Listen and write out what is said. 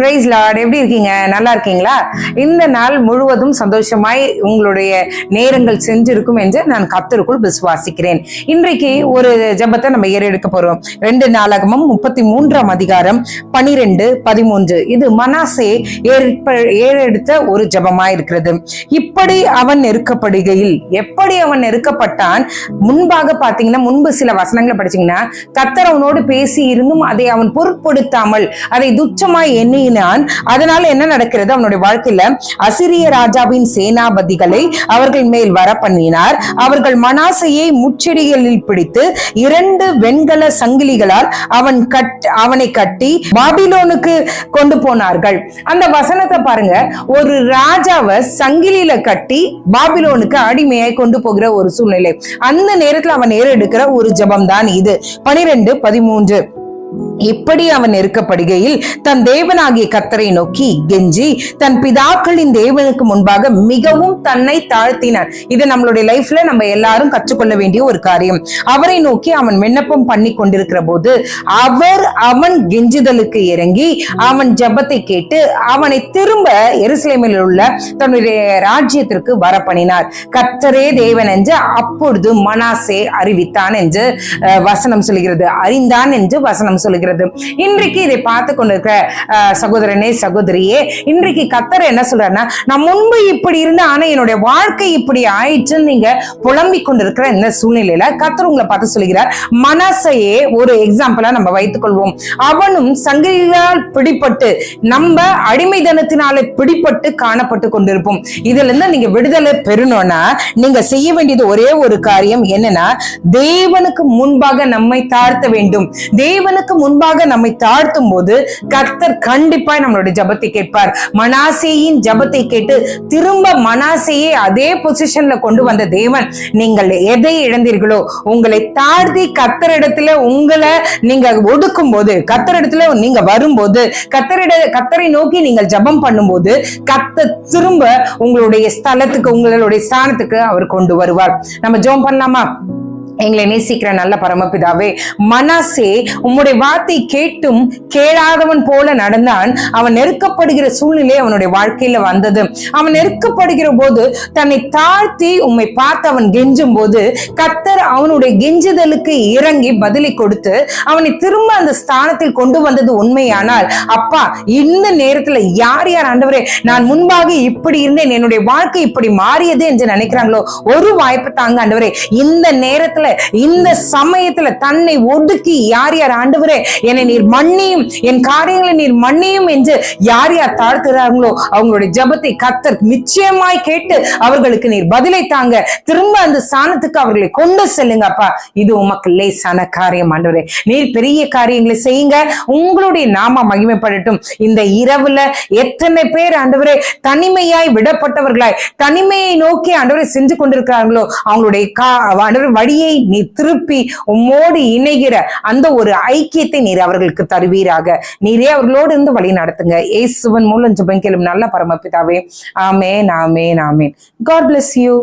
Price Lord. எப்படி இருக்கீங்க? நல்லா இருக்கீங்களா? இந்த நாள் முழுவதும் சந்தோஷமாய் உங்களுடைய நேரங்கள் செஞ்சிருக்கும் என்று நான் கர்த்தருக்குள் விசுவாசிக்கிறேன். இன்றைக்கு ஒரு ஜெபத்தை நம்ம ஏறெடுக்க போறோம். 2 நாளாகமம் 33ஆம் அதிகாரம் 12-13. இது மனாசே ஏறெடுத்த ஒரு ஜெபமாய் இருக்கிறது. இப்படி அவன் நெருக்கப்படுகையில், எப்படி அவன் நெருக்கப்பட்டான்? முன்பாக பாத்தீங்கன்னா, முன்பு சில வசனங்களை படிச்சீங்கன்னா, கர்த்தர் அவனோடு பேசி இருந்தும் அதை அவன் பொருட்படுத்தாமல் அதை துச்சமாய் எண்ணினான். அதனால என்ன நடக்கிறது? அவனுடைய வாழ்க்கையில அசிரிய ராஜாவின் சேனாபதிகளை அவர்கள் மேல் வர பண்ணினார். அவர்கள் மனாசையை முச்செடிகளில் பிடித்து 2 வெண்கல சங்கிலிகளால் அவனை கட்டி பாபிலோனுக்கு கொண்டு போனார்கள். அந்த வசனத்தை பாருங்க. ஒரு ராஜாவை சங்கிலியில கட்டி பாபிலோனுக்கு அடிமையாய் கொண்டு போகிற ஒரு சூழ்நிலை. அந்த நேரத்தில் அவன் ஏறெடுக்கிற ஒரு ஜெபம் தான் இது. 12-13. இப்படி அவன் நெருக்கப்படுகையில் தன் தேவனாகிய கர்த்தரை நோக்கி கெஞ்சி தன் பிதாக்களின் தேவனுக்கு முன்பாக மிகவும் தன்னை தாழ்த்தினான். இது நம்மளுடைய லைஃப்ல நம்ம எல்லாரும் கற்றுக்கொள்ள வேண்டிய ஒரு காரியம். அவரை நோக்கி அவன் விண்ணப்பம் பண்ணி கொண்டிருக்கிற போது அவன் கெஞ்சுதலுக்கு இறங்கி அவன் ஜெபத்தை கேட்டு அவனை திரும்ப எருசலேமில் உள்ள தன்னுடைய ராஜ்யத்திற்கு வர பண்ணினார். கர்த்தரே தேவன் என்று அப்பொழுது மனாசே அறிவித்தான் என்று வசனம் சொல்கிறது. அறிந்தான் என்று வசனம் சொல்கிறது. இன்றைக்கு இதை பார்த்து கொண்டிருக்கிற சகோதரனே, சகோதரியே, இன்றைக்கு கர்த்தர் என்ன சொல்றாருன்னா, நான் முன்பு இப்படி இருந்த, ஆனா என்னுடைய வாழ்க்கை இப்படி ஆயிடுச்சுன்னு நீங்க புலம்பிக் கொண்டிருக்கிற இந்த சூழ்நிலையில கர்த்தர் உங்களை பார்த்து சொல்கிறார். மனாசையே ஒரு எக்ஸாம்பிளா நம்ம வைத்துக் கொள்வோம். அவனும் சங்கிலியால் பிடிப்பட்டு, நம்ம அடிமைதனத்தினாலே பிடிப்பட்டு காணப்பட்டு கொண்டிருப்போம். இதுல இருந்து நீங்க விடுதலை பெறணும்னா நீங்க செய்ய வேண்டியது ஒரே ஒரு காரியம். என்னன்னா, தேவனுக்கு முன்பாக நம்மை தாழ்த்த வேண்டும். தேவனுக்கு முன்பாக நம்மை தாழ்த்தும் போது கர்த்தர் கண்டிப்பாய் நம்மளுடைய ஜெபத்தை கேட்பார். மனாசேயின் ஜெபத்தை கேட்டு திரும்ப மனாசேயை அதே பொசிஷன்ல கொண்டு வந்த தேவன், நீங்கள் எதை இழந்தீர்களோ உங்களை தாழ்த்தி கர்த்தரிடத்துல உங்களை நீங்க ஒடுக்கும் போது, கர்த்தரிடத்துல நீங்க வரும்போது, கர்த்தரை நோக்கி நீங்கள் ஜெபம் பண்ணும்போது கர்த்தர் திரும்ப உங்களுடைய ஸ்தலத்துக்கு, உங்களுடைய ஸ்தானத்துக்கு அவர் கொண்டு வருவார். நம்ம ஜெபம் பண்ணலாமா? எங்களை நேசிக்கிற நல்ல பரமபிதாவே, மனாசே உம்முடைய வார்த்தை கேட்டும் கேளாதவன் போல நடந்தான். அவன் நெருக்கப்படுகிற சூழ்நிலை அவனுடைய வாழ்க்கையில வந்தது. அவன் நெருக்கப்படுகிற போது தன்னை தாழ்த்தி உம்மை பார்த்து அவன் கெஞ்சும் போது கர்த்தர் அவனுடைய கெஞ்சுதலுக்கு இறங்கி பதிலை கொடுத்து அவனை திரும்ப அந்த ஸ்தானத்தில் கொண்டு வந்தது உண்மையானால், அப்பா, இந்த நேரத்துல யார் யார் ஆண்டவரே நான் முன்பாக இப்படி இருந்தேன், என்னுடைய வாழ்க்கை இப்படி மாறியது என்று நினைக்கிறாங்களோ, ஒரு வாய்ப்பு தாங்க ஆண்டவரே. இந்த நேரத்துல, இந்த சமயத்துல தன்னை ஒடுக்கி யார் யார் ஆண்டவரே என்னை நீர் மன்னியும், என் காரியங்களை நீர் மன்னியும் என்று யார் யார் தாழ்த்துறாங்களோ அவங்களுடைய ஜெபத்தை கர்த்தர் நிச்சயமாய் கேட்டு அவர்களுக்கு நீர் பதிலை தாங்க. திரும்ப அந்த ஸ்தானத்துக்கு அவர்களை கொண்டு செல்லுங்க அப்பா. இது உமக்கு லேசான காரியம் ஆண்டவரே. நீர் பெரிய காரியங்களை செய்யுங்க. உங்களுடைய நாம மகிமைப்படட்டும். இந்த இரவுல எத்தனை பேர் ஆண்டவரே தனிமையாய் விடப்பட்டவர்களாய் தனிமையை நோக்கி ஆண்டவரை செஞ்சு கொண்டிருக்கிறார்களோ அவங்களுடைய ஆண்டவரே வழியை நீ திருப்பி உம்மோடு இணைகிற அந்த ஒரு ஐக்கியத்தை நீர் அவர்களுக்கு தருவீராக. நீரே அவர்களோடு இருந்து வழி நடத்துங்க. இயேசுவின் மூலம் ஜெபம் கேளும் நல்ல பரமபிதாவே. ஆமென், ஆமென், ஆமென். God bless you.